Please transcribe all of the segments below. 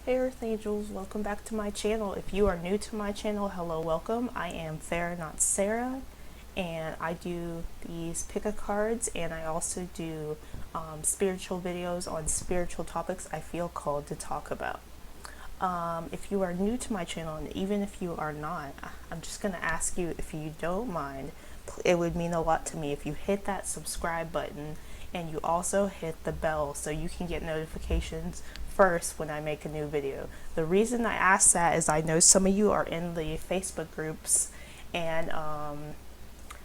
Hey Earth Angels, welcome back to my channel. If you are new to my channel, hello, welcome. I am Farah, not Sarah, and I do these pick-a cards, and I also do spiritual videos on spiritual topics I feel called to talk about. If you are new to my channel, and even if you are not, I'm just going to ask you, if you don't mind, it would mean a lot to me if you hit that subscribe button and you also hit the bell so you can get notifications first when I make a new video. The reason I ask that is I know some of you are in the Facebook groups, and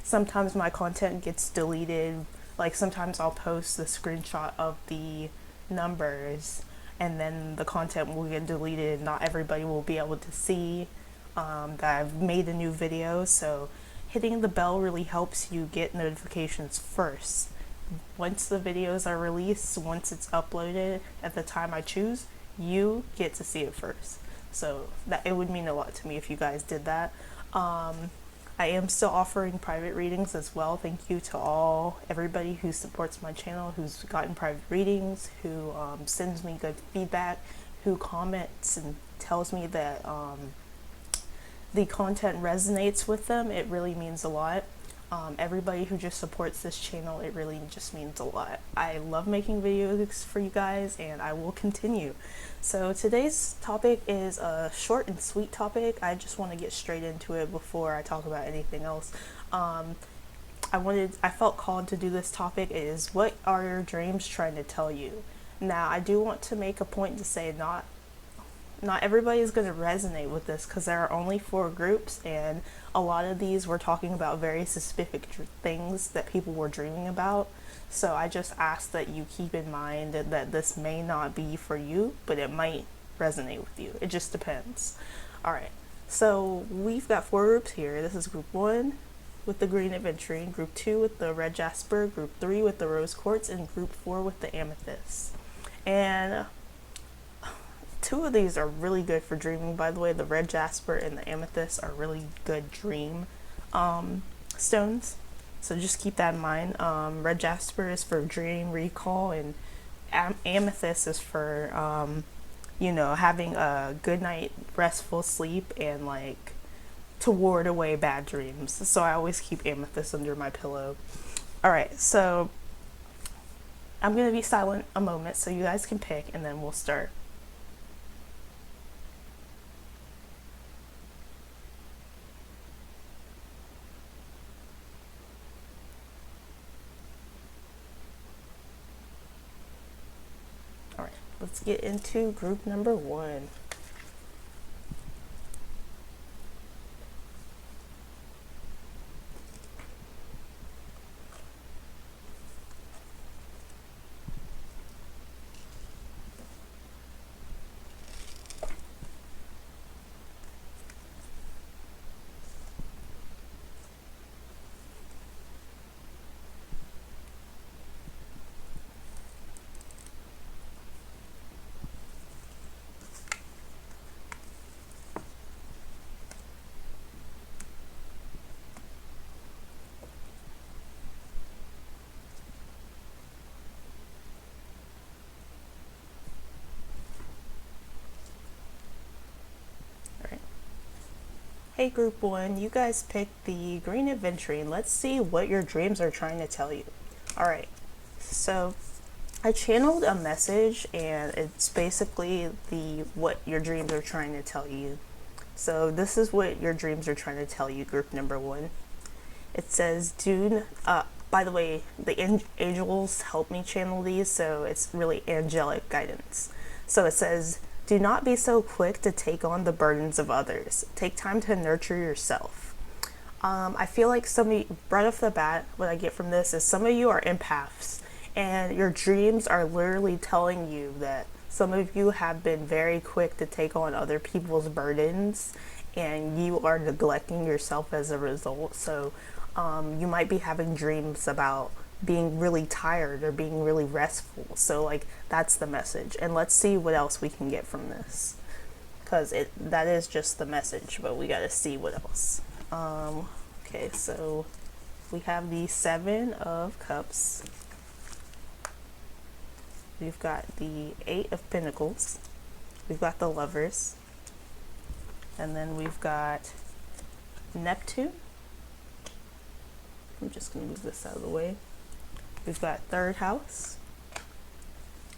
sometimes my content gets deleted. Like sometimes I'll post the screenshot of the numbers and then the content will get deleted. Not everybody will be able to see that I've made a new video, so hitting the bell really helps you get notifications first. Once the videos are released, once it's uploaded at the time I choose, you get to see it first. So that it would mean a lot to me if you guys did that. I am still offering private readings as well. Thank you to everybody who supports my channel, who's gotten private readings, who sends me good feedback, who comments and tells me that the content resonates with them. It really means a lot. Everybody who just supports this channel, it really just means a lot. I love making videos for you guys, and I will continue. So today's topic is a short and sweet topic. I just want to get straight into it before I talk about anything else. I felt called to do this topic is, what are your dreams trying to tell you? Now, I do want to make a point to say not everybody is going to resonate with this, because there are only 4 groups, and a lot of these were talking about very specific things that people were dreaming about. So I just ask that you keep in mind that this may not be for you, but it might resonate with you. It just depends. Alright, so we've got 4 groups here. This is group 1 with the green Adventurine, group 2 with the red Jasper, group 3 with the rose Quartz, and group 4 with the Amethyst. And 2 of these are really good for dreaming, by the way. The red Jasper and the Amethyst are really good dream stones. So just keep that in mind. Red Jasper is for dream recall, and Amethyst is for, having a good night, restful sleep, and like to ward away bad dreams. So I always keep Amethyst under my pillow. Alright, so I'm going to be silent a moment so you guys can pick, and then we'll start. Let's get into group number 1. Hey group 1, you guys picked the green Adventurine. Let's see what your dreams are trying to tell you. Alright, so I channeled a message, and it's basically what your dreams are trying to tell you. So this is what your dreams are trying to tell you, group number 1. It says, by the way, the angels help me channel these, so it's really angelic guidance. So it says, do not be so quick to take on the burdens of others. Take time to nurture yourself. I feel like right off the bat, what I get from this is some of you are empaths, and your dreams are literally telling you that some of you have been very quick to take on other people's burdens, and you are neglecting yourself as a result. So you might be having dreams about being really tired or being really restful. So like that's the message, and let's see what else we can get from this, because that is just the message, but we got to see what else. Okay, so we have the 7 of Cups, we've got the 8 of Pentacles, we've got the Lovers, and then we've got Neptune. I'm just going to move this out of the way. We've got Third House.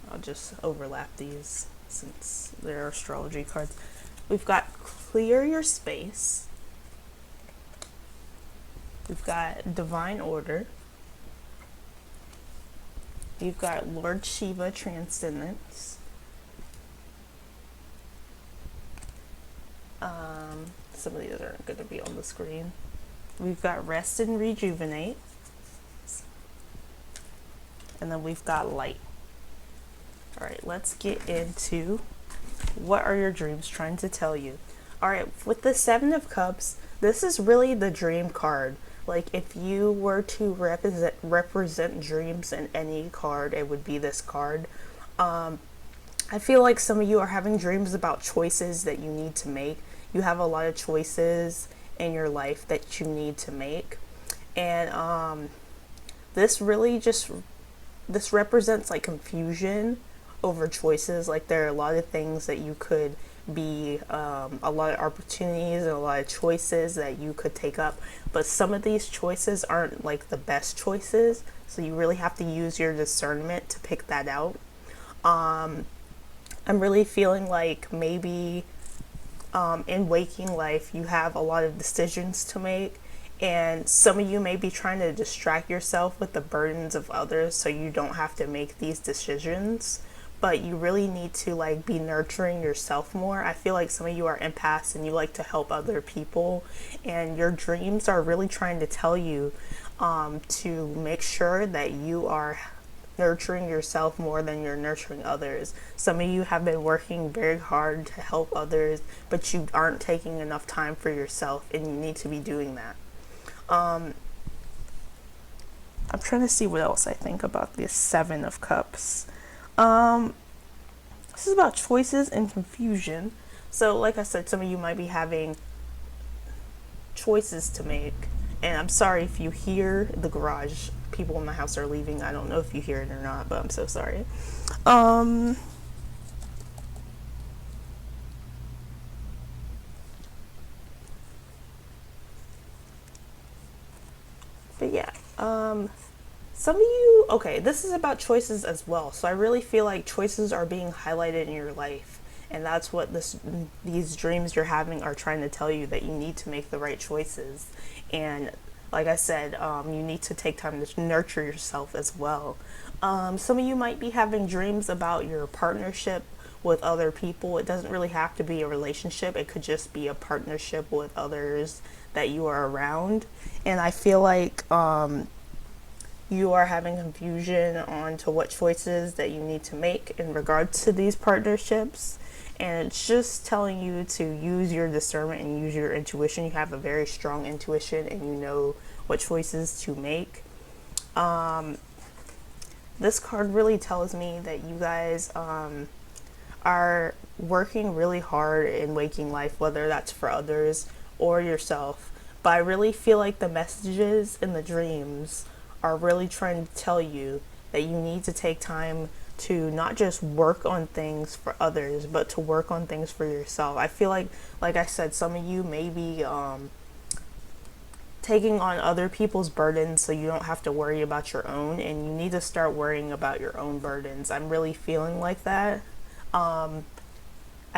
I'll just overlap these since they're astrology cards. We've got Clear Your Space. We've got Divine Order. We've got Lord Shiva Transcendence. Some of these aren't going to be on the screen. We've got Rest and Rejuvenate. And then we've got Light. Alright, let's get into what are your dreams trying to tell you. Alright, with the Seven of Cups, this is really the dream card. Like, if you were to represent dreams in any card, it would be this card. I feel like some of you are having dreams about choices that you need to make. You have a lot of choices in your life that you need to make. And this represents like confusion over choices. Like, there are a lot of things that you could be, a lot of opportunities and a lot of choices that you could take up, but some of these choices aren't like the best choices, so you really have to use your discernment to pick that out. I'm really feeling like maybe in waking life you have a lot of decisions to make, and some of you may be trying to distract yourself with the burdens of others so you don't have to make these decisions, but you really need to like be nurturing yourself more. I feel like some of you are empaths and you like to help other people, and your dreams are really trying to tell you to make sure that you are nurturing yourself more than you're nurturing others. Some of you have been working very hard to help others, but you aren't taking enough time for yourself, and you need to be doing that. I'm trying to see what else I think about this Seven of Cups. This is about choices and confusion. So like I said, some of you might be having choices to make, and I'm sorry if you hear the garage. People in my house are leaving. I don't know if you hear it or not, but I'm so sorry. But yeah, some of you, okay, this is about choices as well. So I really feel like choices are being highlighted in your life, and that's what these dreams you're having are trying to tell you, that you need to make the right choices. And like I said, you need to take time to nurture yourself as well. Some of you might be having dreams about your partnership with other people. It doesn't really have to be a relationship. It could just be a partnership with others that you are around. And I feel like you are having confusion on to what choices that you need to make in regards to these partnerships. And it's just telling you to use your discernment and use your intuition. You have a very strong intuition and you know what choices to make. This card really tells me that you guys are working really hard in waking life, whether that's for others or yourself. But I really feel like the messages in the dreams are really trying to tell you that you need to take time to not just work on things for others, but to work on things for yourself. I feel like I said, some of you may be taking on other people's burdens so you don't have to worry about your own, and you need to start worrying about your own burdens. I'm really feeling like that. I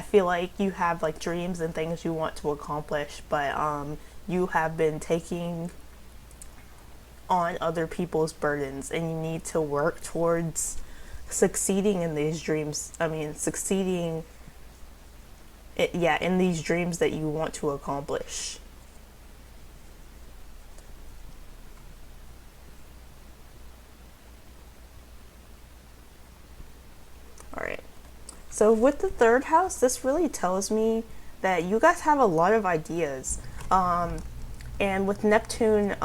feel like you have like dreams and things you want to accomplish, but you have been taking on other people's burdens, and you need to work towards succeeding in these dreams. I mean, succeeding in these dreams that you want to accomplish. All right. So with the third house, this really tells me that you guys have a lot of ideas. And with Neptune,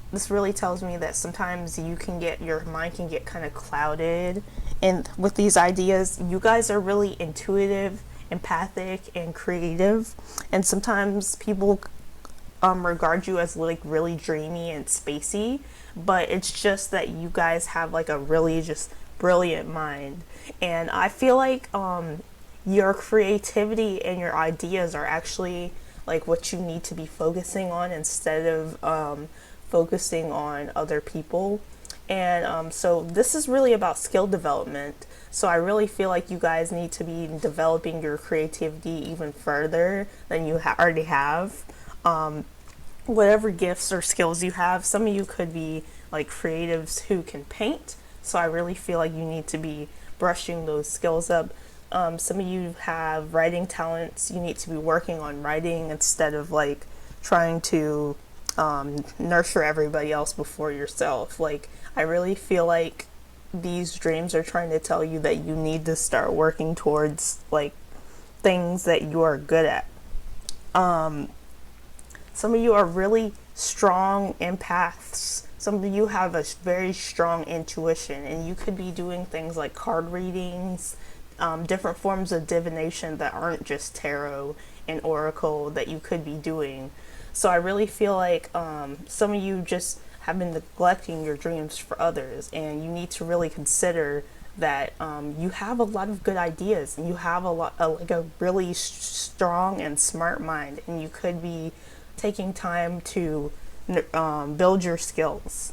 this really tells me that sometimes your mind can get kind of clouded, and with these ideas, you guys are really intuitive, empathic, and creative, and sometimes people regard you as like really dreamy and spacey, but it's just that you guys have like a really just brilliant mind. And I feel like your creativity and your ideas are actually like what you need to be focusing on instead of focusing on other people. And so this is really about skill development. So I really feel like you guys need to be developing your creativity even further than you already have. Whatever gifts or skills you have, some of you could be like creatives who can paint. So I really feel like you need to be brushing those skills up. Some of you have writing talents. You need to be working on writing instead of like trying to nurture everybody else before yourself. Like, I really feel like these dreams are trying to tell you that you need to start working towards like things that you are good at. Some of you are really strong empaths. Some of you have a very strong intuition, and you could be doing things like card readings, different forms of divination that aren't just tarot and oracle that you could be doing. So I really feel like some of you just have been neglecting your dreams for others, and you need to really consider that you have a lot of good ideas, and you have like a really strong and smart mind, and you could be taking time to build your skills.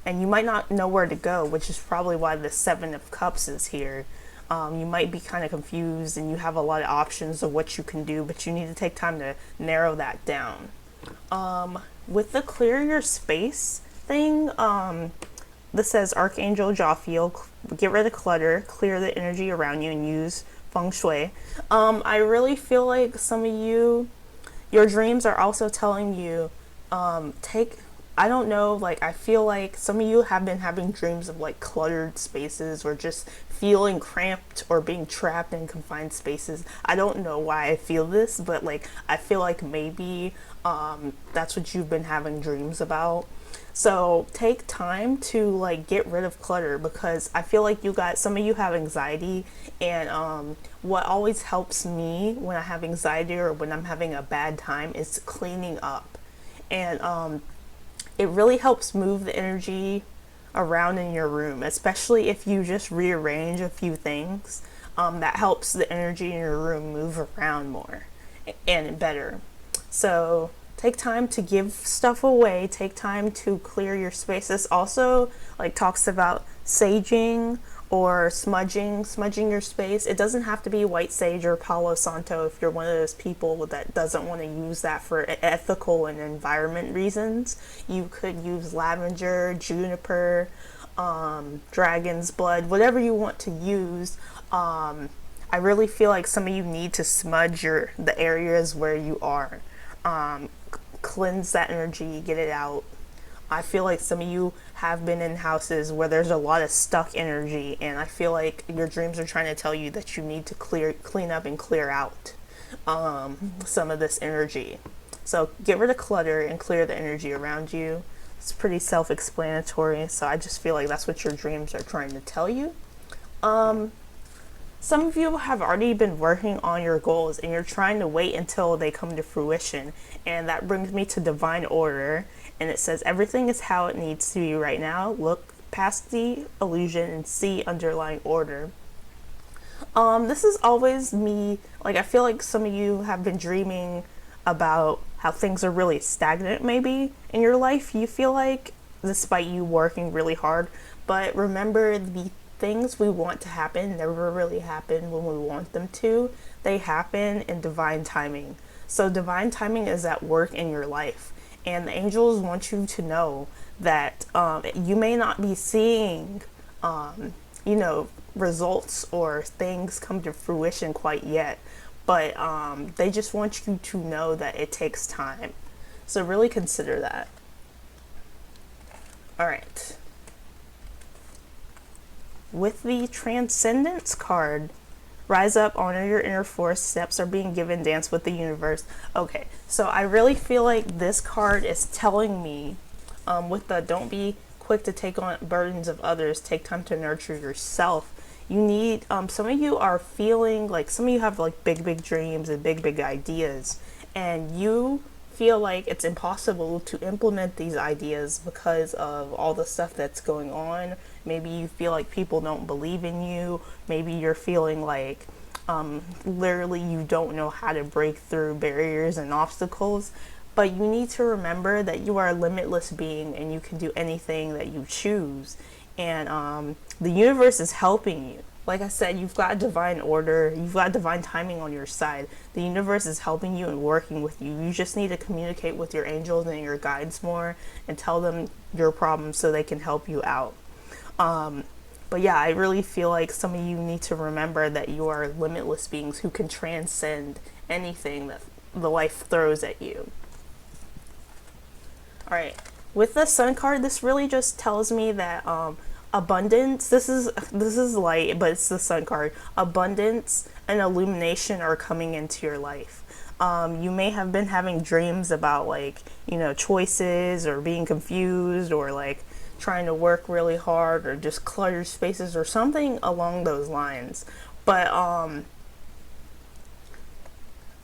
And you might not know where to go, which is probably why the Seven of Cups is here. You might be kind of confused and you have a lot of options of what you can do, but you need to take time to narrow that down. With the clear your space thing, this says Archangel Jophiel, get rid of clutter, clear the energy around you, and use feng shui. I really feel like some of you, your dreams are also telling you, I don't know, like I feel like some of you have been having dreams of like cluttered spaces or just feeling cramped or being trapped in confined spaces. I don't know why I feel this, but like I feel like maybe that's what you've been having dreams about. So take time to like get rid of clutter, because I feel like some of you have anxiety, and what always helps me when I have anxiety or when I'm having a bad time is cleaning up. And it really helps move the energy around in your room, especially if you just rearrange a few things. That helps the energy in your room move around more and better. So take time to give stuff away. Take time to clear your space. This also like talks about saging or smudging your space. It doesn't have to be white sage or Palo Santo if you're one of those people that doesn't want to use that for ethical and environment reasons. You could use lavender, juniper, dragon's blood, whatever you want to use. I really feel like some of you need to smudge the areas where you are. Cleanse that energy, get it out. I feel like some of you have been in houses where there's a lot of stuck energy, and I feel like your dreams are trying to tell you that you need to clean up and clear out some of this energy. So get rid of clutter and clear the energy around you. It's pretty self-explanatory, so I just feel like that's what your dreams are trying to tell you. Some of you have already been working on your goals and you're trying to wait until they come to fruition. And that brings me to divine order. And it says everything is how it needs to be right now. Look past the illusion and see underlying order. This is always me. Like, I feel like some of you have been dreaming about how things are really stagnant maybe in your life. You feel like, despite you working really hard. But remember, the things we want to happen never really happen when we want them to. They happen in divine timing. So divine timing is at work in your life, and the angels want you to know that you may not be seeing results or things come to fruition quite yet, but they just want you to know that it takes time. So really consider that. All right. With the Transcendence card, rise up, honor your inner force, steps are being given, dance with the universe. Okay, so I really feel like this card is telling me, with the don't be quick to take on burdens of others, take time to nurture yourself. You need, some of you are feeling like, some of you have like big dreams and big ideas, and you feel like it's impossible to implement these ideas because of all the stuff that's going on. Maybe you feel like people don't believe in you. Maybe you're feeling like literally you don't know how to break through barriers and obstacles, but you need to remember that you are a limitless being and you can do anything that you choose. And the universe is helping you. Like I said, you've got divine order, you've got divine timing on your side. The universe is helping you and working with you. You just need to communicate with your angels and your guides more and tell them your problems so they can help you out. But yeah, I really feel like some of you need to remember that you are limitless beings who can transcend anything that the life throws at you. All right, with the Sun card, this really just tells me that abundance. This is light, but it's the Sun card. Abundance and illumination are coming into your life. You may have been having dreams about like choices or being confused or like trying to work really hard or just cluttered spaces or something along those lines. But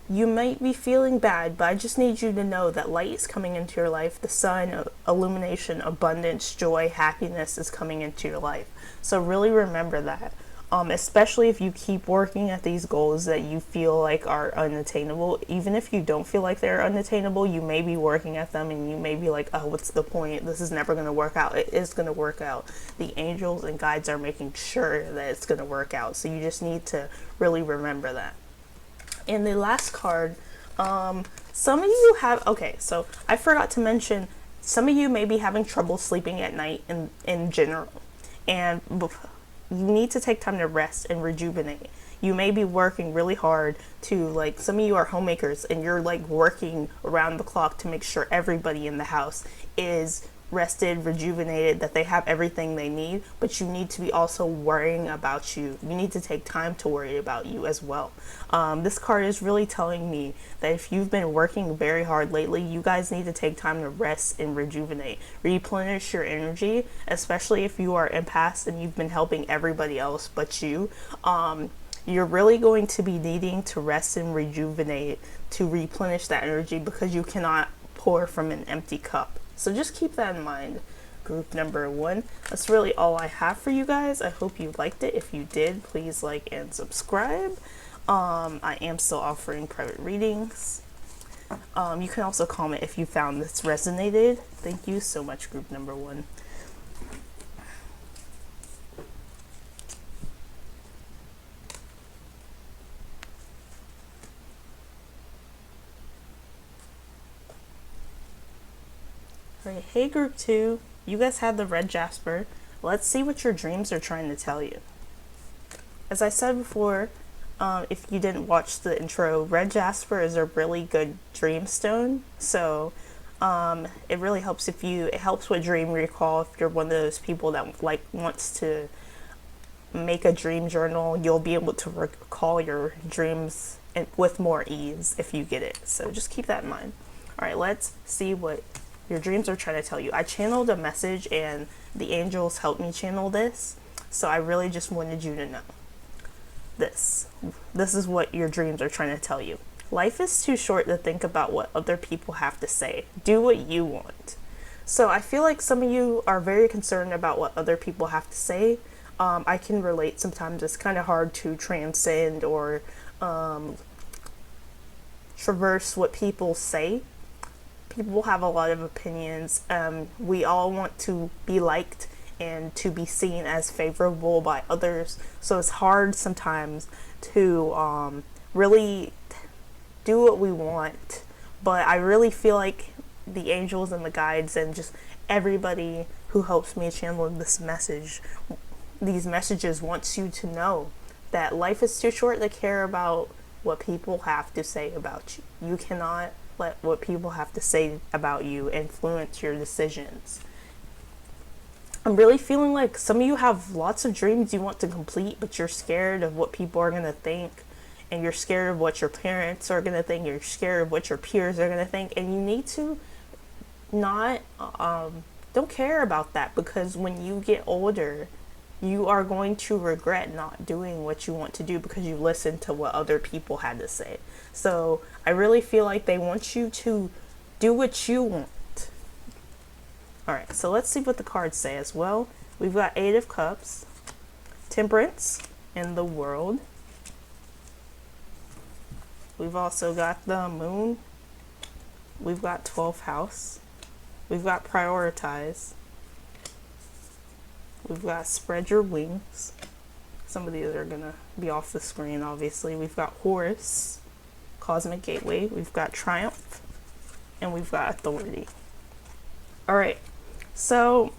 you might be feeling bad, but I just need you to know that light is coming into your life. The sun, illumination, abundance, joy, happiness is coming into your life. So really remember that. Especially if you keep working at these goals that you feel like are unattainable. Even if you don't feel like they're unattainable, you may be working at them and you may be like, oh, what's the point? This is never going to work out. It is going to work out. The angels and guides are making sure that it's going to work out. So you just need to really remember that. And the last card, some of you have, okay, so I forgot to mention, some of you may be having trouble sleeping at night in general. And you need to take time to rest and rejuvenate. You may be working really hard to, like, some of you are homemakers and you're like working around the clock to make sure everybody in the house is rested, rejuvenated, that they have everything they need, but you need to be also worrying about you. You need to take time to worry about you as well. This card is really telling me that if you've been working very hard lately, you guys need to take time to rest and rejuvenate, replenish your energy, especially if you are empaths and you've been helping everybody else but you. You're really going to be needing to rest and rejuvenate to replenish that energy because you cannot pour from an empty cup. So just keep that in mind, group number 1. That's really all I have for you guys. I hope you liked it. If you did, please like and subscribe. I am still offering private readings. You can also comment if you found this resonated. Thank you so much, group number 1. Right, hey group 2, you guys had the red Jasper. Let's see what your dreams are trying to tell you. As I said before, if you didn't watch the intro, red Jasper is a really good dream stone. So it really helps it helps with dream recall. If you're one of those people that like wants to make a dream journal, you'll be able to recall your dreams with more ease if you get it. So just keep that in mind. All right, let's see what your dreams are trying to tell you. I channeled a message and the angels helped me channel this. So I really just wanted you to know this. This is what your dreams are trying to tell you. Life is too short to think about what other people have to say. Do what you want. So I feel like some of you are very concerned about what other people have to say. I can relate. Sometimes it's kind of hard to transcend or traverse what people say. People have a lot of opinions. We all want to be liked and to be seen as favorable by others. So it's hard sometimes to really do what we want. But I really feel like the angels and the guides and just everybody who helps me channel this message, these messages wants you to know that life is too short to care about what people have to say about you. You cannot let what people have to say about you influence your decisions. I'm really feeling like some of you have lots of dreams you want to complete, but you're scared of what people are going to think, and you're scared of what your parents are going to think, you're scared of what your peers are going to think, and you need to not, don't care about that, because when you get older, you are going to regret not doing what you want to do because you listened to what other people had to say. So I really feel like they want you to do what you want. All right, so let's see what the cards say as well. We've got 8 of Cups, Temperance, and the World. We've also got the moon. We've got 12th house. We've got prioritize. We've got spread your wings. Some of these are gonna be off the screen, obviously. We've got Horus, cosmic gateway. We've got triumph, and we've got authority. All right, so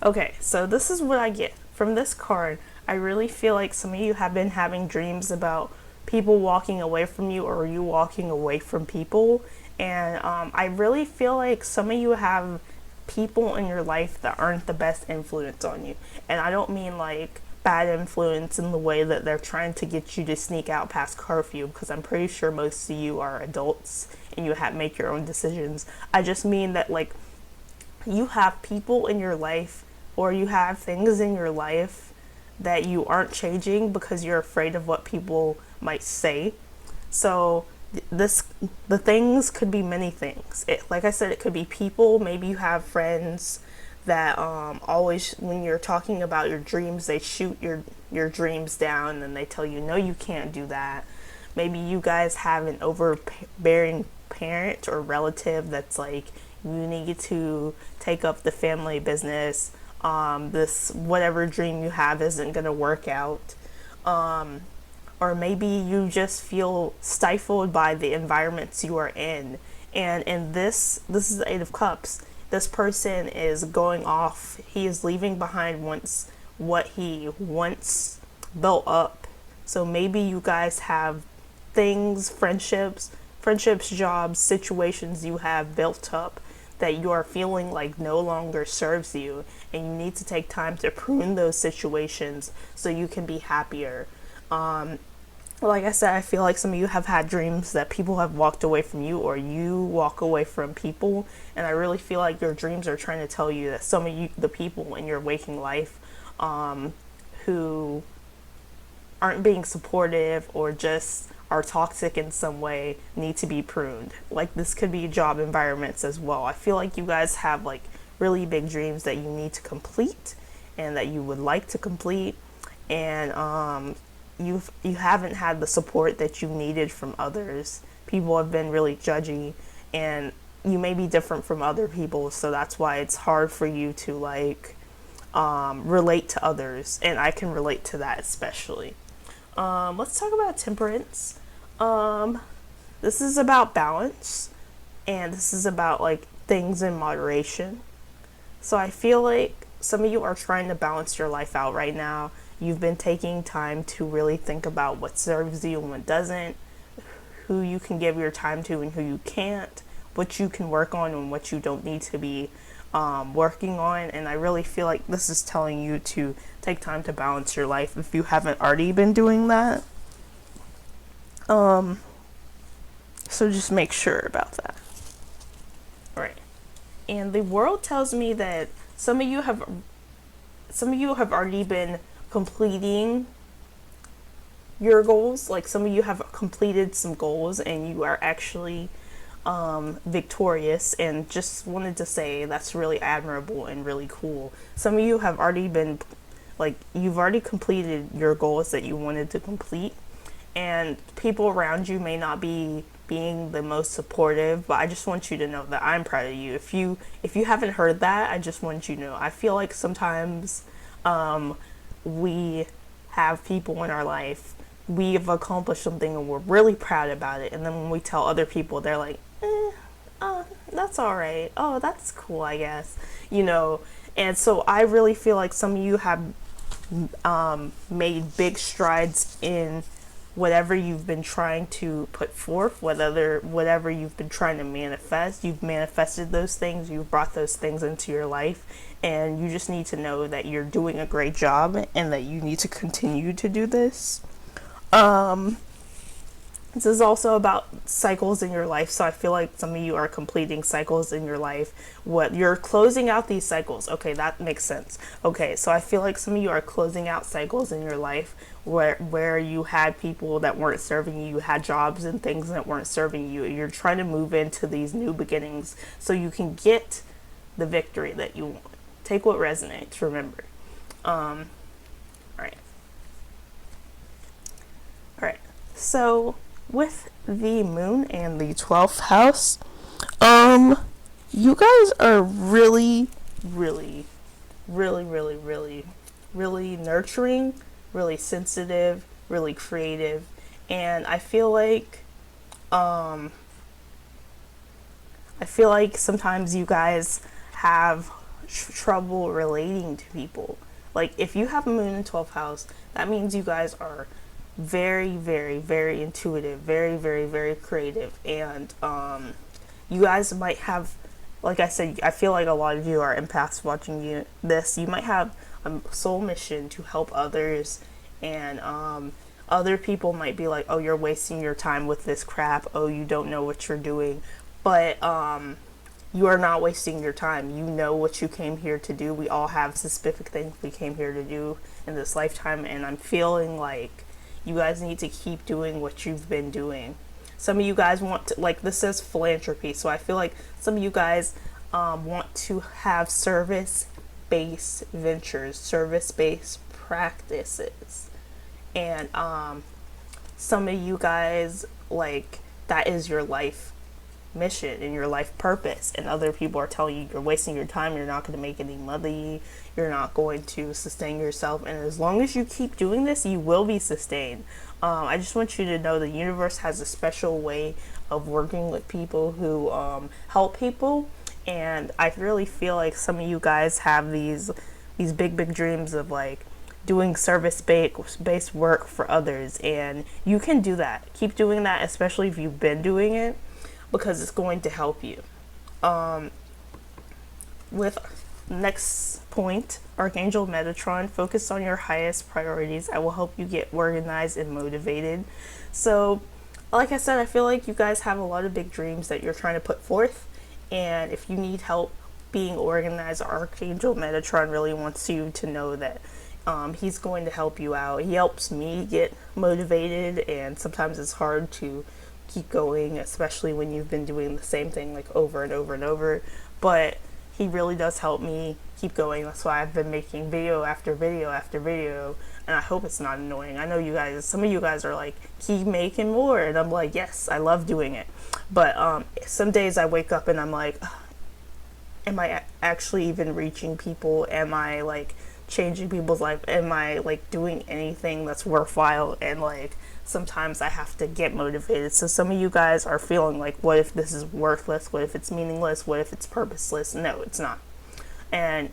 okay, so this is what I get from this card. I really feel like some of you have been having dreams about people walking away from you, or you walking away from people. And I really feel like some of you have people in your life that aren't the best influence on you. And I don't mean like bad influence in the way that they're trying to get you to sneak out past curfew, because I'm pretty sure most of you are adults and you have make your own decisions. I just mean that like you have people in your life, or you have things in your life that you aren't changing because you're afraid of what people might say. So the things could be many things. Like I said, it could be people. Maybe you have friends that always, when you're talking about your dreams, they shoot your dreams down and they tell you, no, you can't do that. Maybe you guys have an overbearing parent or relative that's like, you need to take up the family business. This whatever dream you have isn't going to work out. Or maybe you just feel stifled by the environments you are in. And in this is the Eight of Cups. This person is going off. He is leaving behind what he once built up. So maybe you guys have things, friendships, jobs, situations you have built up that you are feeling like no longer serves you, and you need to take time to prune those situations so you can be happier. Like I said, I feel like some of you have had dreams that people have walked away from you, or you walk away from people, and I really feel like your dreams are trying to tell you that some of you, the people in your waking life, who aren't being supportive or just are toxic in some way, need to be pruned. Like this could be job environments as well. I feel like you guys have like really big dreams that you need to complete and that you would like to complete, and you haven't had the support that you needed from others. People have been really judgy, and you may be different from other people, so that's why it's hard for you to like relate to others, and I can relate to that especially. Let's talk about temperance. This is about balance, and this is about like things in moderation. So I feel like some of you are trying to balance your life out right now. You've been taking time to really think about what serves you and what doesn't, who you can give your time to and who you can't, what you can work on and what you don't need to be working on. And I really feel like this is telling you to take time to balance your life if you haven't already been doing that. So just make sure about that. All right. And the world tells me that some of you have already been completing your goals. Like some of you have completed some goals and you are actually victorious, and just wanted to say that's really admirable and really cool. Some of you have already been like, you've already completed your goals that you wanted to complete, and people around you may not be being the most supportive, but I just want you to know that I'm proud of you. If you haven't heard that, I just want you to know. I feel like sometimes we have people in our life, we've accomplished something and we're really proud about it, and then when we tell other people, they're like, oh, that's all right, oh, that's cool, I guess, you know. And so I really feel like some of you have made big strides in whatever you've been trying to put forth, whatever you've been trying to manifest. You've manifested those things, you've brought those things into your life, and you just need to know that you're doing a great job and that you need to continue to do this. This is also about cycles in your life, so I feel like some of you are completing cycles in your life. What you're closing out these cycles. Okay, that makes sense. Okay, so I feel like some of you are closing out cycles in your life where you had people that weren't serving you, had jobs and things that weren't serving you. You're trying to move into these new beginnings so you can get the victory that you want. Take what resonates, remember. All right. So with the moon and the 12th house, you guys are really, really, really, really, really, really nurturing, really sensitive, really creative, and I feel like sometimes you guys have trouble relating to people. Like if you have a moon in 12th house, that means you guys are very, very, very intuitive, very, very, very creative, and you guys might have, like I said, I feel like a lot of you are empaths watching this. You might have a soul mission to help others, and other people might be like, oh, you're wasting your time with this crap. Oh, you don't know what you're doing. But you are not wasting your time. You know what you came here to do. We all have specific things we came here to do in this lifetime, and I'm feeling like you guys need to keep doing what you've been doing. Some of you guys want to, like, this says philanthropy, so I feel like some of you guys want to have service-based ventures, service-based practices, and some of you guys, like, that is your life mission and your life purpose, and other people are telling you you're wasting your time, you're not going to make any money, you're not going to sustain yourself, and as long as you keep doing this, you will be sustained. I just want you to know the universe has a special way of working with people who help people, and I really feel like some of you guys have these big dreams of like doing service-based work for others, and you can do that. Keep doing that, especially if you've been doing it, because it's going to help you. With next point, Archangel Metatron, focus on your highest priorities. I will help you get organized and motivated. So, like I said, I feel like you guys have a lot of big dreams that you're trying to put forth, and if you need help being organized, Archangel Metatron really wants you to know that he's going to help you out. He helps me get motivated, and sometimes it's hard to keep going, especially when you've been doing the same thing like over and over and over, but he really does help me keep going. That's why I've been making video after video after video, and I hope it's not annoying. I know you guys, some of you guys are like, keep making more, and I'm like, yes, I love doing it, but some days I wake up and I'm like, am I actually even reaching people? Am I like changing people's life? Am I like doing anything that's worthwhile? And like sometimes I have to get motivated. So some of you guys are feeling like, what if this is worthless? What if it's meaningless? What if it's purposeless? No, it's not. And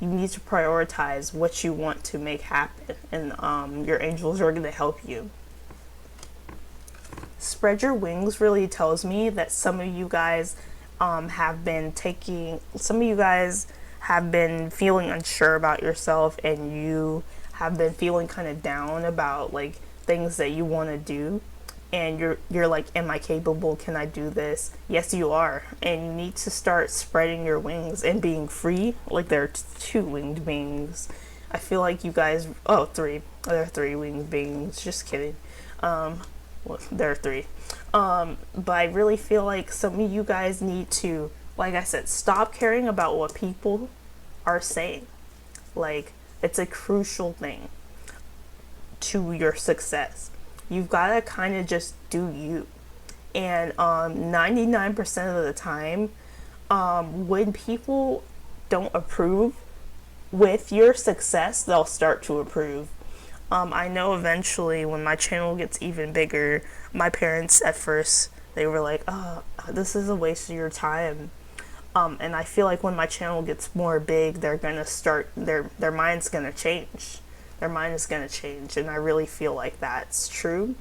you need to prioritize what you want to make happen, and your angels are going to help you. Spread your wings really tells me that some of you guys have been feeling unsure about yourself, and you have been feeling kind of down about like things that you want to do, and you're like, am I capable? Can I do this? Yes, you are, and you need to start spreading your wings and being free. Like there are two winged beings. I feel like you guys, three. There are three winged beings. Just kidding. Well, there are three. But I really feel like some of you guys need to, like I said, stop caring about what people are saying. Like, it's a crucial thing to your success. You've got to kind of just do you. And 99% of the time, when people don't approve with your success, they'll start to approve. I know eventually when my channel gets even bigger, my parents at first, they were like, oh, this is a waste of your time. And I feel like when my channel gets more big, they're going to start, their mind's going to change. Their mind is going to change. And I really feel like that's true.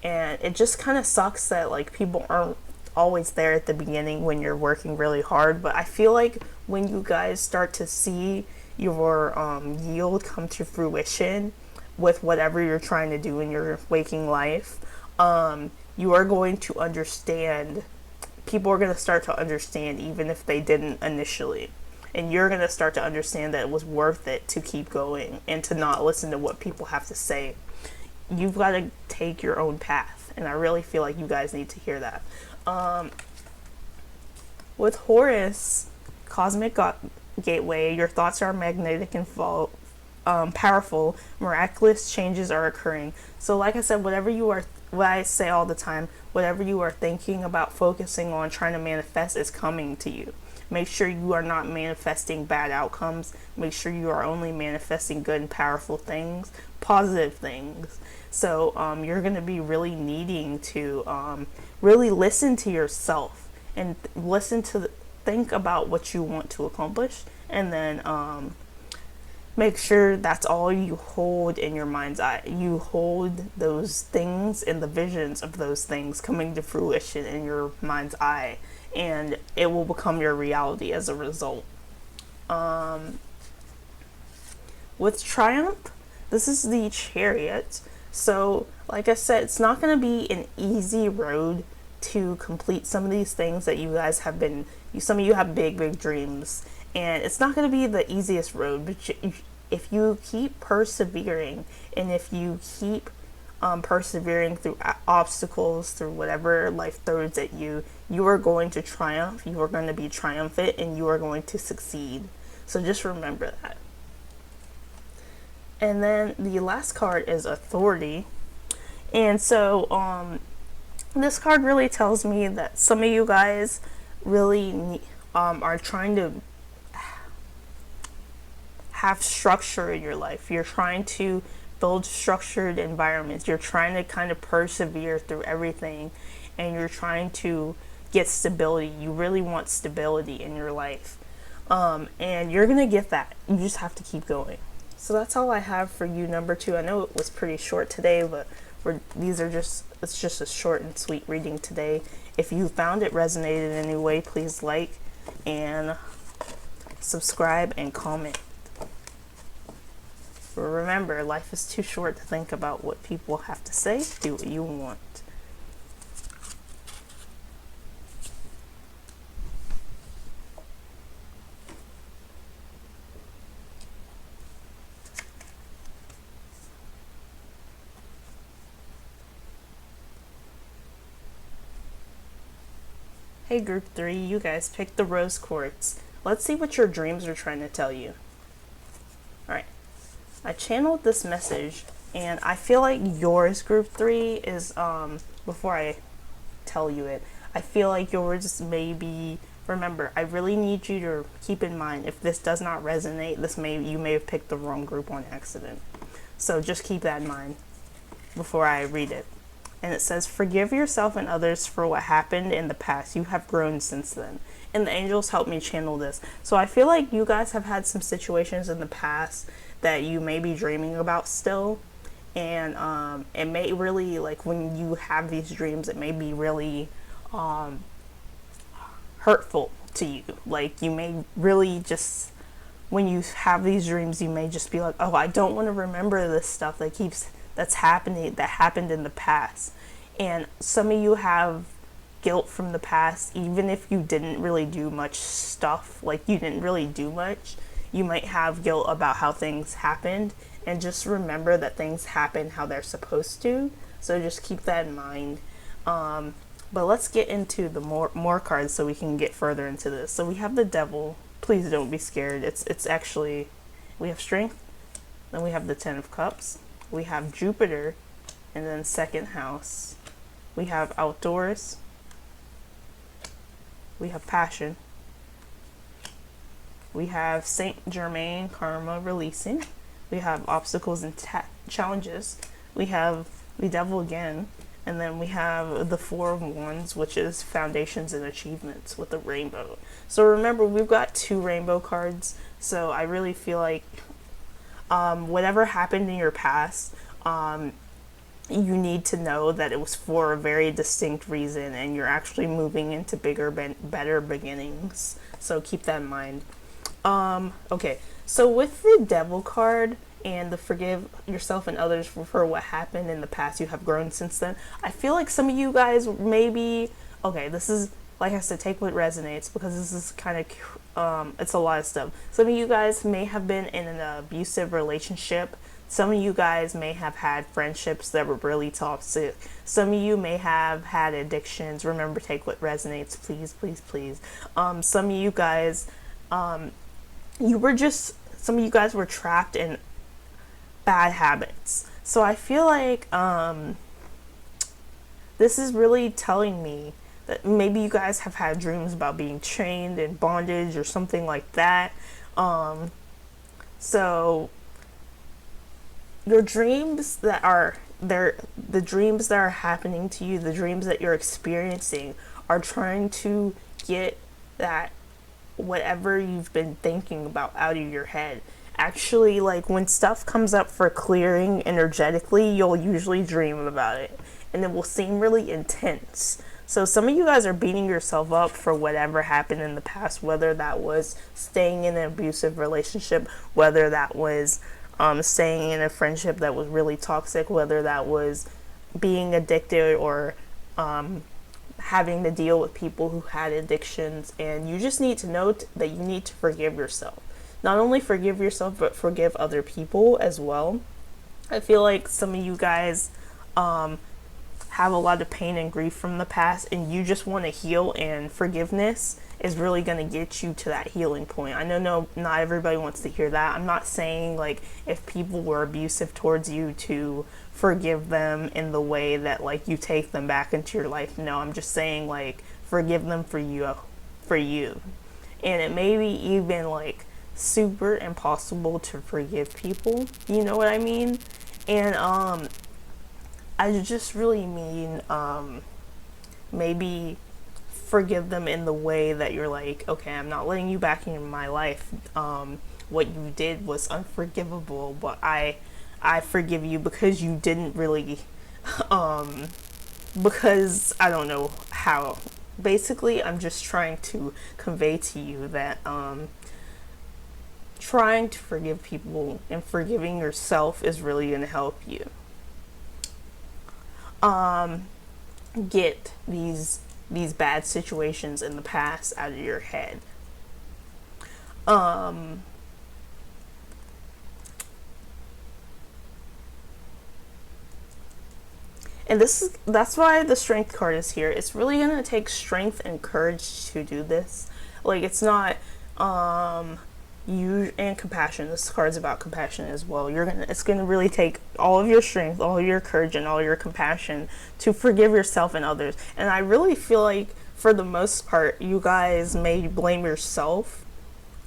And it just kind of sucks that like people aren't always there at the beginning when you're working really hard. But I feel like when you guys start to see your yield come to fruition with whatever you're trying to do in your waking life, you are going to understand. People are going to start to understand even if they didn't initially. And you're going to start to understand that it was worth it to keep going and to not listen to what people have to say. You've got to take your own path. And I really feel like you guys need to hear that. With Horus, Cosmic Gateway, your thoughts are magnetic and powerful. Miraculous changes are occurring. So like I said, whatever you are what I say all the time, whatever you are thinking about, focusing on, trying to manifest is coming to you. Make sure you are not manifesting bad outcomes. Make sure you are only manifesting good and powerful things, positive things. So you're going to be really needing to really listen to yourself and think about what you want to accomplish, and then make sure that's all you hold in your mind's eye. You hold those things and the visions of those things coming to fruition in your mind's eye, and it will become your reality as a result. With Triumph, this is the Chariot. So, like I said, it's not going to be an easy road to complete some of these things that you guys have been. Some of you have big dreams, and it's not going to be the easiest road, but if you keep persevering, and if you keep persevering through obstacles, through whatever life throws at you, you are going to triumph, you are going to be triumphant, and you are going to succeed. So just remember that. And then the last card is Authority. And so this card really tells me that some of you guys really are trying to have structure in your life. You're trying to build structured environments. You're trying to kind of persevere through everything, and you're trying to get stability. You really want stability in your life, and you're gonna get that. You just have to keep going. So that's all I have for you, number 2. I know it was pretty short today, but it's just a short and sweet reading today. If you found it resonated in any way, please like and subscribe and comment. Remember, life is too short to think about what people have to say. Do what you want. Hey group 3, you guys picked the rose quartz. Let's see what your dreams are trying to tell you. Alright, I channeled this message, and I feel like yours, group 3, is, before I tell you it, I feel like yours may be, remember, I really need you to keep in mind, if this does not resonate, you may have picked the wrong group on accident. So just keep that in mind before I read it. And it says, forgive yourself and others for what happened in the past. You have grown since then. And the angels helped me channel this. So I feel like you guys have had some situations in the past that you may be dreaming about still. And it may really, like, when you have these dreams, it may be really hurtful to you. Like, you may really just, when you have these dreams, you may just be like, oh, I don't want to remember this stuff that happened in the past. And some of you have guilt from the past, even if you didn't really do much stuff, like you didn't really do much, you might have guilt about how things happened. And just remember that things happen how they're supposed to, so just keep that in mind. But let's get into the more cards so we can get further into this. So we have the Devil. Please don't be scared. It's actually, we have Strength, then we have the 10 of Cups, we have Jupiter, and then second house. We have Outdoors, we have Passion, we have Saint Germain, Karma, Releasing, we have Obstacles and Challenges, we have the Devil again, and then we have the Four of Wands, which is Foundations and Achievements with the Rainbow. So remember, we've got 2 rainbow cards, so I really feel like whatever happened in your past, you need to know that it was for a very distinct reason, and you're actually moving into bigger, better beginnings. So keep that in mind. Okay, so with the Devil card and the forgive yourself and others for what happened in the past, you have grown since then. I feel like some of you guys maybe, okay, this is, like I said, take what resonates, because this is kind of, it's a lot of stuff. Some of you guys may have been in an abusive relationship. Some of you guys may have had friendships that were really toxic. Some of you may have had addictions. Remember, take what resonates, please, please, please. Some of you guys, some of you guys were trapped in bad habits. So I feel like, this is really telling me that maybe you guys have had dreams about being chained in bondage or something like that. So your dreams that are there, the dreams that are happening to you, the dreams that you're experiencing, are trying to get that whatever you've been thinking about out of your head. Actually, like when stuff comes up for clearing energetically, you'll usually dream about it and it will seem really intense. So some of you guys are beating yourself up for whatever happened in the past, whether that was staying in an abusive relationship, whether that was staying in a friendship that was really toxic, whether that was being addicted or having to deal with people who had addictions. And you just need to know that you need to forgive yourself. Not only forgive yourself, but forgive other people as well. I feel like some of you guys have a lot of pain and grief from the past, and you just want to heal, and forgiveness is really going to get you to that healing point. I know not everybody wants to hear that. I'm not saying like if people were abusive towards you to forgive them in the way that like you take them back into your life. No, I'm just saying like forgive them for you. And it may be even like super impossible to forgive people. You know what I mean? And I just really mean maybe forgive them in the way that you're like, okay, I'm not letting you back into my life. What you did was unforgivable, but I forgive you because you didn't really, because I don't know how. Basically, I'm just trying to convey to you that trying to forgive people and forgiving yourself is really going to help you get these bad situations in the past out of your head. And that's why the strength card is here. It's really gonna take strength and courage to do this. Like it's not you and compassion. This card's about compassion as well. It's gonna really take all of your strength, all of your courage, and all your compassion to forgive yourself and others. And I really feel like for the most part, you guys may blame yourself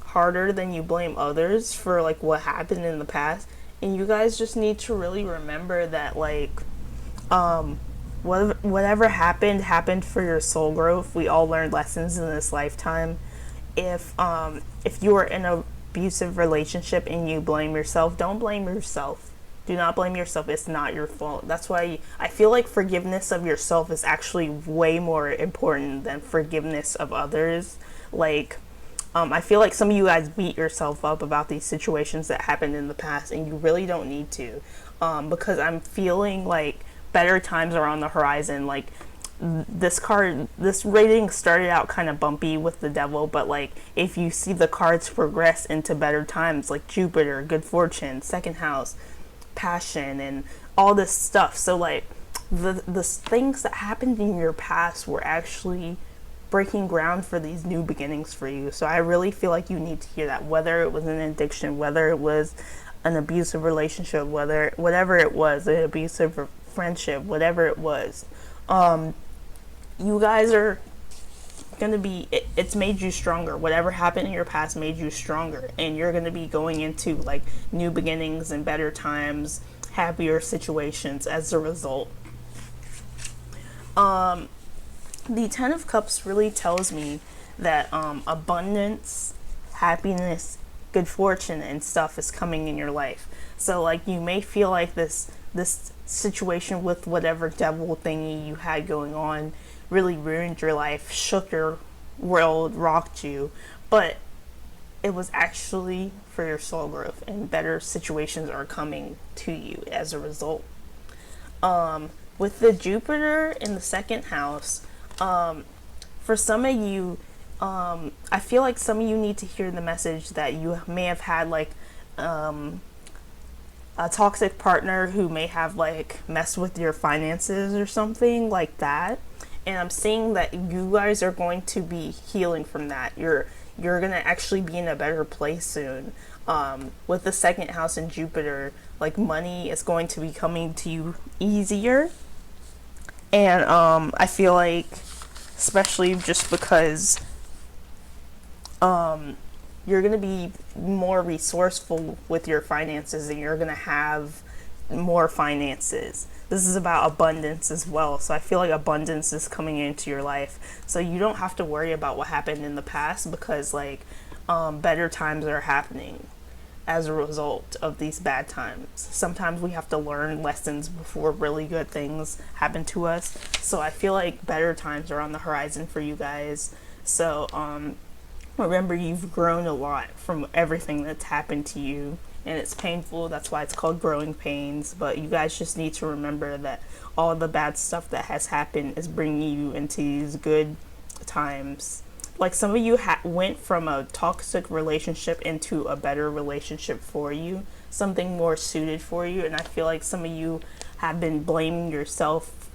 harder than you blame others for like what happened in the past. And you guys just need to really remember that like whatever happened for your soul growth. We all learned lessons in this lifetime. If you are in an abusive relationship and you blame yourself, don't blame yourself. Do not blame yourself. It's not your fault. That's why I feel like forgiveness of yourself is actually way more important than forgiveness of others. Like, I feel like some of you guys beat yourself up about these situations that happened in the past, and you really don't need to, because I'm feeling like better times are on the horizon. Like, this rating started out kind of bumpy with the devil, but like if you see the cards progress into better times, like Jupiter, good fortune, second house, passion, and all this stuff. So like the things that happened in your past were actually breaking ground for these new beginnings for you. So I really feel like you need to hear that, whether it was an addiction, whether it was an abusive relationship, whatever it was, an abusive friendship, whatever it was. You guys are gonna be, it's made you stronger. Whatever happened in your past made you stronger, and you're gonna be going into like new beginnings and better times, happier situations as a result. The Ten of Cups really tells me that abundance, happiness, good fortune, and stuff is coming in your life. So like you may feel like this situation with whatever devil thingy you had going on really ruined your life, shook your world, rocked you, but it was actually for your soul growth, and better situations are coming to you as a result. With the Jupiter in the second house, for some of you, I feel like some of you need to hear the message that you may have had like a toxic partner who may have like messed with your finances or something like that. And I'm seeing that you guys are going to be healing from that. You're going to actually be in a better place soon. With the second house in Jupiter, like money is going to be coming to you easier. And I feel like, especially just because you're going to be more resourceful with your finances, and you're going to have more finances. This is about abundance as well. So I feel like abundance is coming into your life. So you don't have to worry about what happened in the past, because like better times are happening as a result of these bad times. Sometimes we have to learn lessons before really good things happen to us. So I feel like better times are on the horizon for you guys. So remember, you've grown a lot from everything that's happened to you, and it's painful. That's why it's called growing pains. But you guys just need to remember that all the bad stuff that has happened is bringing you into these good times. Like, some of you went from a toxic relationship into a better relationship for you, something more suited for you. And I feel like some of you have been blaming yourself,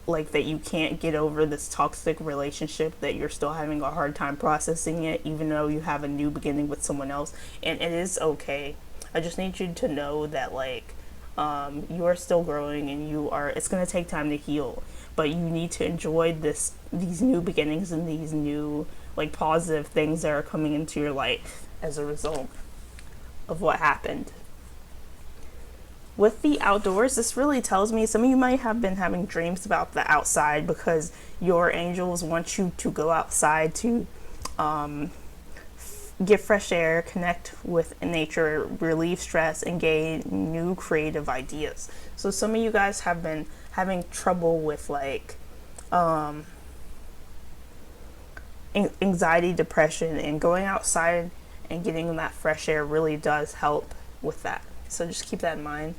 like that you can't get over this toxic relationship, that you're still having a hard time processing it, even though you have a new beginning with someone else. And it is okay. I just need you to know that, like, you are still growing, and it's going to take time to heal, but you need to enjoy these new beginnings, and these new, like, positive things that are coming into your life as a result of what happened. With the outdoors, this really tells me some of you might have been having dreams about the outside, because your angels want you to go outside to get fresh air, connect with nature, relieve stress, and gain new creative ideas. So some of you guys have been having trouble with, like, anxiety, depression, and going outside and getting that fresh air really does help with that. So just keep that in mind.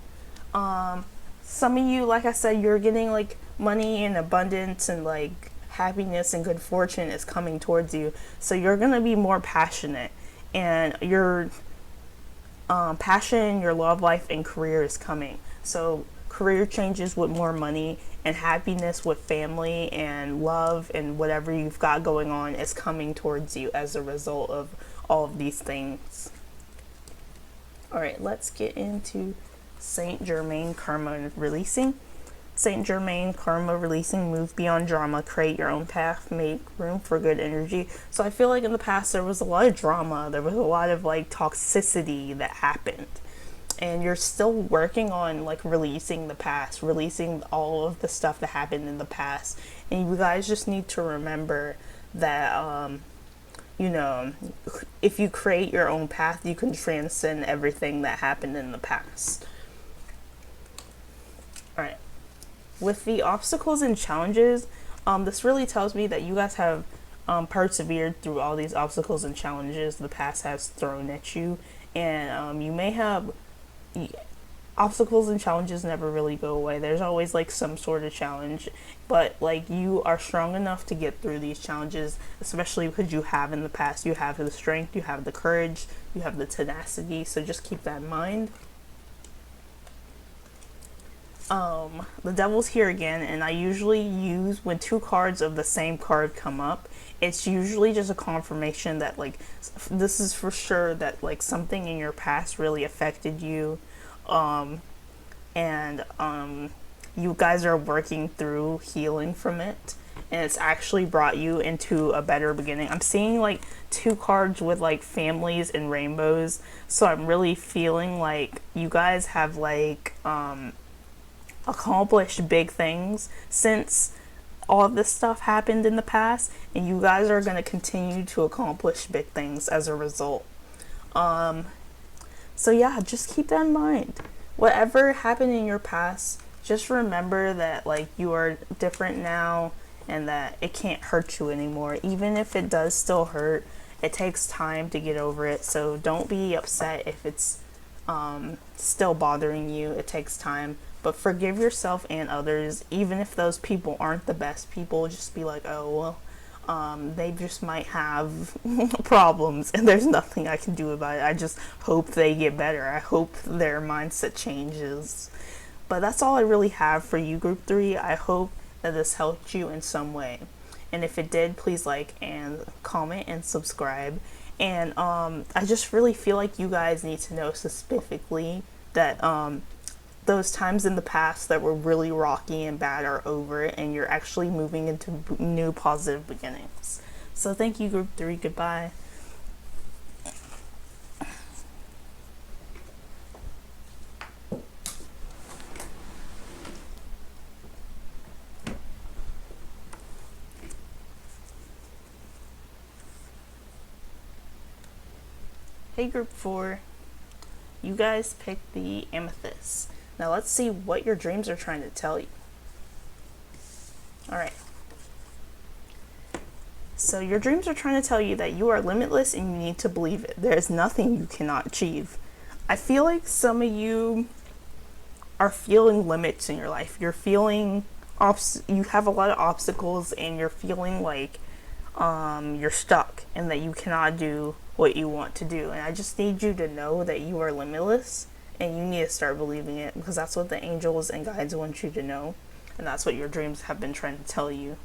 Some of you, like I said, you're getting, like, money and abundance, and like happiness and good fortune is coming towards you. So you're gonna be more passionate, and your passion, your love life, and career is coming. So career changes with more money, and happiness with family and love and whatever you've got going on is coming towards you as a result of all of these things. All right, let's get into Saint Germain Karma Releasing. Saint Germain Karma Releasing: move beyond drama, create your own path, make room for good energy. So I feel like in the past there was a lot of drama, there was a lot of, like, toxicity that happened, and you're still working on, like, releasing the past, releasing all of the stuff that happened in the past. And you guys just need to remember that you know, if you create your own path, you can transcend everything that happened in the past. All right. With the obstacles and challenges, this really tells me that you guys have persevered through all these obstacles and challenges the past has thrown at you. And you may have obstacles and challenges never really go away. There's always, like, some sort of challenge, but, like, you are strong enough to get through these challenges, especially because you have in the past. You have the strength, you have the courage, you have the tenacity. So just keep that in mind. The devil's here again, and I usually use, when two cards of the same card come up, it's usually just a confirmation that, like, this is for sure that, like, something in your past really affected you, and you guys are working through healing from it, and it's actually brought you into a better beginning. I'm seeing, like, two cards with, like, families and rainbows, so I'm really feeling like you guys have, like, accomplished big things since all of this stuff happened in the past, and you guys are going to continue to accomplish big things as a result. So yeah, just keep that in mind. Whatever happened in your past, just remember that, like, you are different now, and that it can't hurt you anymore. Even if it does still hurt, it takes time to get over it. So don't be upset if it's still bothering you. It takes time. But forgive yourself and others, even if those people aren't the best people. Just be like, oh, well, they just might have problems, and there's nothing I can do about it. I just hope they get better. I hope their mindset changes. But that's all I really have for you, Group 3. I hope that this helped you in some way. And if it did, please like and comment and subscribe. And I just really feel like you guys need to know specifically that those times in the past that were really rocky and bad are over, and you're actually moving into new positive beginnings. So thank you, group 3. Goodbye. Hey, group 4. You guys picked the Amethyst. Now let's see what your dreams are trying to tell you. Alright. So your dreams are trying to tell you that you are limitless and you need to believe it. There is nothing you cannot achieve. I feel like some of you are feeling limits in your life. You're feeling you have a lot of obstacles, and you're feeling like you're stuck and that you cannot do what you want to do. And I just need you to know that you are limitless, and you need to start believing it, because that's what the angels and guides want you to know, and that's what your dreams have been trying to tell you.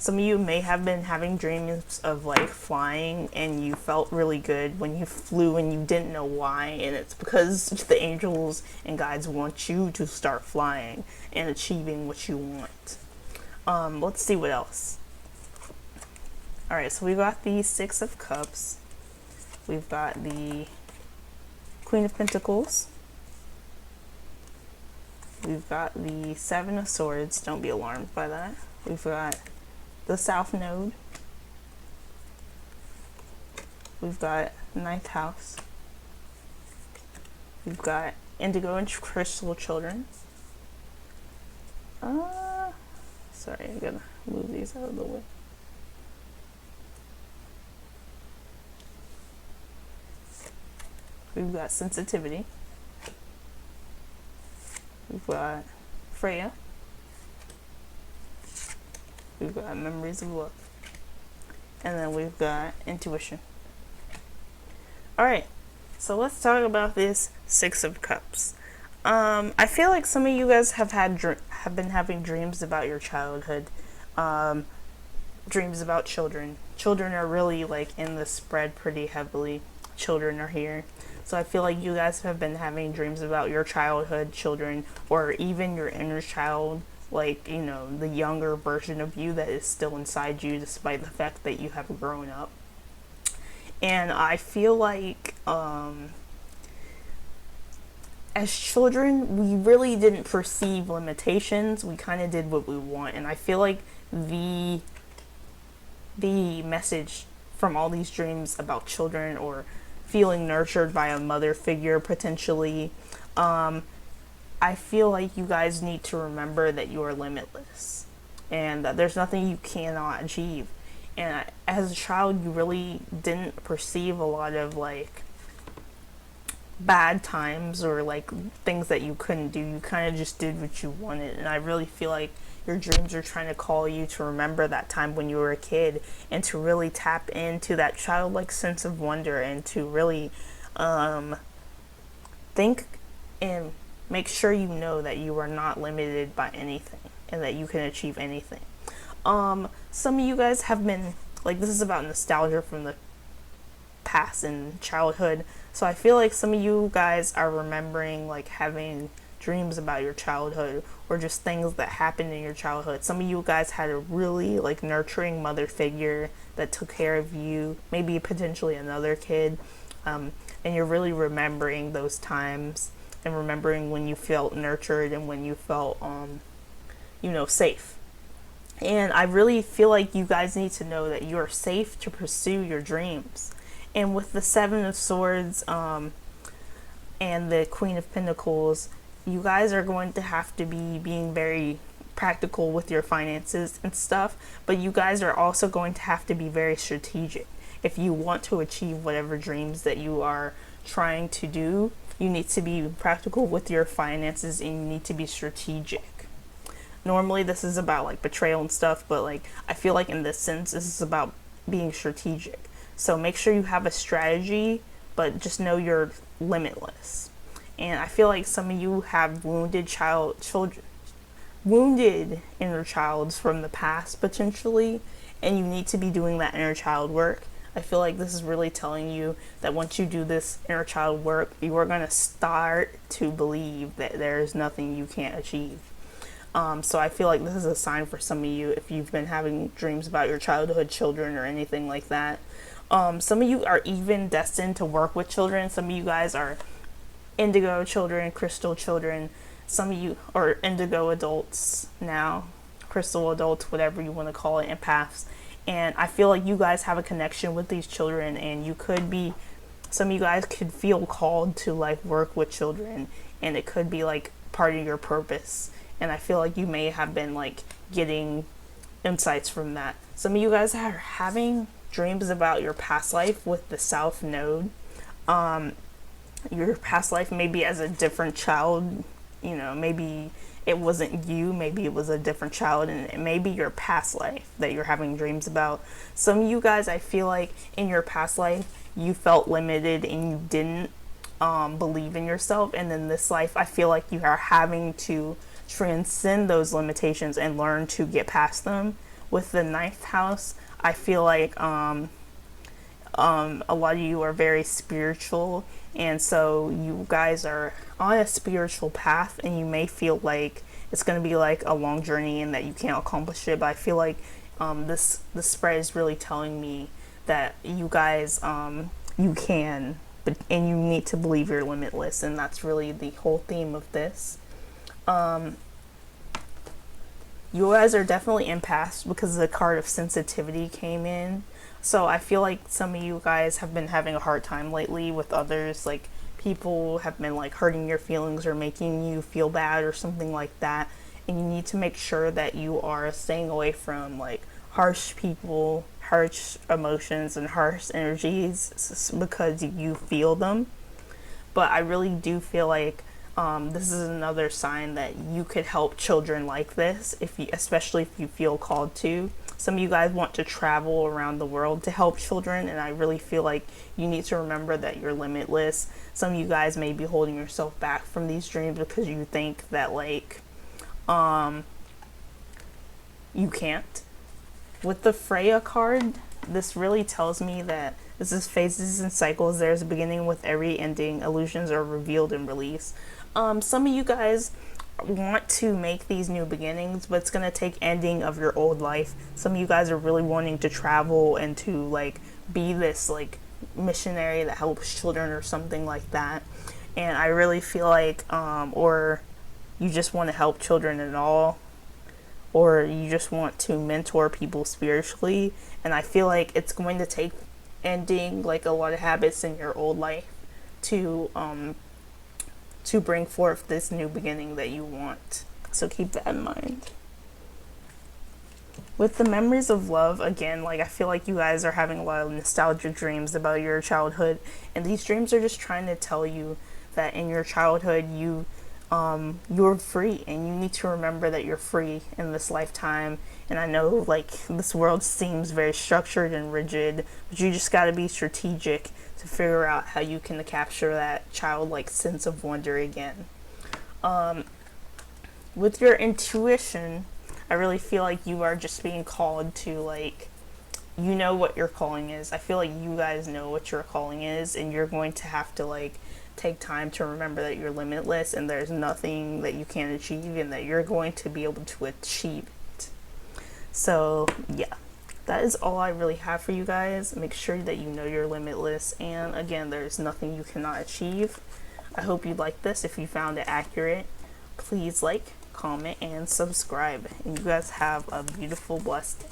Some of you may have been having dreams of like flying, and you felt really good when you flew and you didn't know why, and it's because the angels and guides want you to start flying and achieving what you want. Let's see what else. Alright, so we've got the 6 of Cups. We've got the Queen of Pentacles. We've got the 7 of Swords. Don't be alarmed by that. We've got the South Node. We've got 9th House. We've got Indigo and Crystal Children. Sorry, I gotta move these out of the way. We've got Sensitivity. We've got Freya. We've got Memories of Love. And then we've got Intuition. Alright, so let's talk about this 6 of Cups. I feel like some of you guys have been having dreams about your childhood. Dreams about children. Children are really like in the spread pretty heavily. Children are here. So I feel like you guys have been having dreams about your childhood children, or even your inner child, like, you know, the younger version of you that is still inside you despite the fact that you have grown up. And I feel like as children, we really didn't perceive limitations. We kind of did what we want. And I feel like the message from all these dreams about children, or feeling nurtured by a mother figure potentially, I feel like you guys need to remember that you are limitless and that there's nothing you cannot achieve. And as a child, you really didn't perceive a lot of like bad times or like things that you couldn't do. You kind of just did what you wanted. And I really feel like your dreams are trying to call you to remember that time when you were a kid, and to really tap into that childlike sense of wonder, and to really think and make sure you know that you are not limited by anything, and that you can achieve anything. Some of you guys have been like, this is about nostalgia from the past and childhood. So I feel like some of you guys are remembering like having dreams about your childhood, or just things that happened in your childhood. Some of you guys had a really like nurturing mother figure that took care of you, maybe potentially another kid, and you're really remembering those times, and remembering when you felt nurtured and when you felt safe. And I really feel like you guys need to know that you are safe to pursue your dreams. And with the 7 of Swords and the Queen of Pentacles, you guys are going to have to be being very practical with your finances and stuff, but you guys are also going to have to be very strategic. If you want to achieve whatever dreams that you are trying to do, you need to be practical with your finances, and you need to be strategic. Normally this is about like betrayal and stuff, but like I feel like in this sense this is about being strategic. So make sure you have a strategy, but just know you're limitless. And I feel like some of you have wounded inner childs from the past potentially, and you need to be doing that inner child work. I feel like this is really telling you that once you do this inner child work, you are going to start to believe that there is nothing you can't achieve. So I feel like this is a sign for some of you if you've been having dreams about your childhood children or anything like that. Some of you are even destined to work with children. Some of you guys are indigo children, crystal children. Some of you are indigo adults now, crystal adults, whatever you want to call it, empaths. And I feel like you guys have a connection with these children, and you could be, some of you guys could feel called to like work with children, and it could be like part of your purpose. And I feel like you may have been like getting insights from that. Some of you guys are having dreams about your past life with the South Node. Your past life maybe as a different child, you know, maybe it wasn't you, maybe it was a different child, and it may be your past life that you're having dreams about. Some of you guys, I feel like in your past life, you felt limited and you didn't believe in yourself. And in this life, I feel like you are having to transcend those limitations and learn to get past them. With the ninth house, I feel like a lot of you are very spiritual, and so you guys are on a spiritual path, and you may feel like it's going to be like a long journey and that you can't accomplish it. But I feel like this spread is really telling me that you guys you can, and you need to believe you're limitless, and that's really the whole theme of this. You guys are definitely empaths because the card of sensitivity came in. So I feel like some of you guys have been having a hard time lately with others. Like people have been like hurting your feelings or making you feel bad or something like that. And you need to make sure that you are staying away from like harsh people, harsh emotions, and harsh energies because you feel them. But I really do feel like this is another sign that you could help children like this, if you, especially if you feel called to. Some of you guys want to travel around the world to help children, and I really feel like you need to remember that you're limitless. Some of you guys may be holding yourself back from these dreams because you think that like you can't. With the Freya card, this really tells me that this is phases and cycles. There's a beginning with every ending. Illusions are revealed and released. Some of you guys want to make these new beginnings, but it's going to take ending of your old life. Some of you guys are really wanting to travel and to like be this like missionary that helps children or something like that. And I really feel like or you just want to help children at all, or you just want to mentor people spiritually. And I feel like it's going to take ending like a lot of habits in your old life to bring forth this new beginning that you want. So keep that in mind. With the memories of love, again, like I feel like you guys are having a lot of nostalgic dreams about your childhood, and these dreams are just trying to tell you that in your childhood you're free, and you need to remember that you're free in this lifetime. And I know like this world seems very structured and rigid, but you just got to be strategic to figure out how you can capture that childlike sense of wonder again. With your intuition, I really feel like you are just being called to like, you know what your calling is. I feel like you guys know what your calling is, and you're going to have to like take time to remember that you're limitless and there's nothing that you can't achieve, and that you're going to be able to achieve it. So yeah, that is all I really have for you guys. Make sure that you know you're limitless, and again, there's nothing you cannot achieve. I hope you liked this. If you found it accurate, please like, comment, and subscribe. And you guys have a beautiful, blessed day.